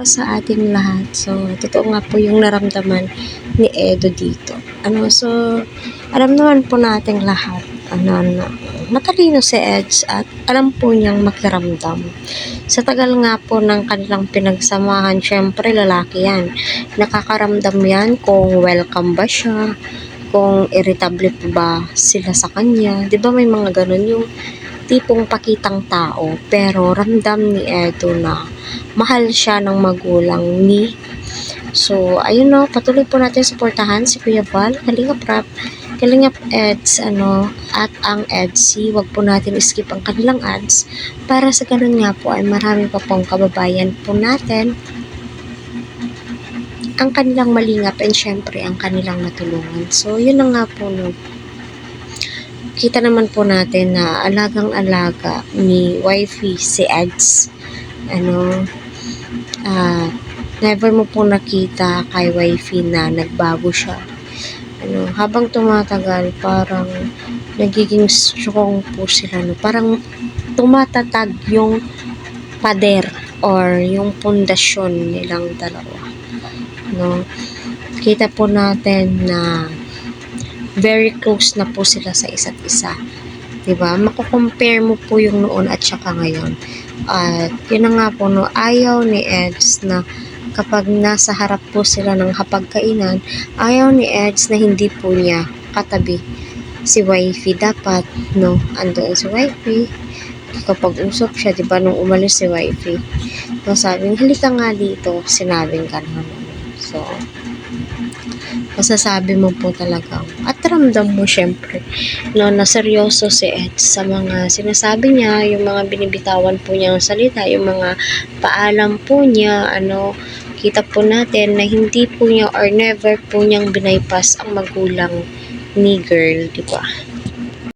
po sa ating lahat. So, totoo nga po yung naramdaman ni Edo dito. Alam naman po nating lahat na matalino si Eds at alam po niyang makiramdam. Sa tagal nga po ng kanilang pinagsamahan, syempre lalaki yan. Nakakaramdam yan kung welcome ba siya, kung irritable po ba sila sa kanya. 'Di ba may mga ganun yung tipong pakitang tao pero ramdam ni Edo na mahal siya ng magulang ni. So, ayun no, patuloy po natin suportahan si Kuya Val, Kalingap Rap, Kalingap Eds, at ang Edsy. Wag po natin skip ang kanilang ads para sa ganun nga po ay marami pa pong kababayan po natin ang kanilang malingap and syempre ang kanilang matulungan. So, yun na nga po no. Kita naman po natin na alagang-alaga ni wifey si Eds. Never mo po nakita kay wifey na nagbago siya. Habang tumatagal, parang nagiging strong po sila. Parang tumatatag yung pader or yung pundasyon nilang dalawa. Kita po natin na very close na po sila sa isa't isa. Diba? Mako-compare mo po yung noon at saka ngayon. At yun na nga po, no, ayaw ni Eds na kapag nasa harap po sila ng hapagkainan, ayaw ni Eds na hindi po niya katabi si wifey. Dapat, no, andoon si wifey. Kapag usap siya, diba, nung umalis si wifey, no, sabi, halika nga dito, sinabing ka naman. So, masasabi mo po talaga at ramdam mo syempre no, na seryoso si Ed sa mga sinasabi niya, yung mga binibitawan po niyang salita, yung mga paalam po niya, kita po natin na hindi po niya or never po niyang binaypas ang magulang ni girl, di ba?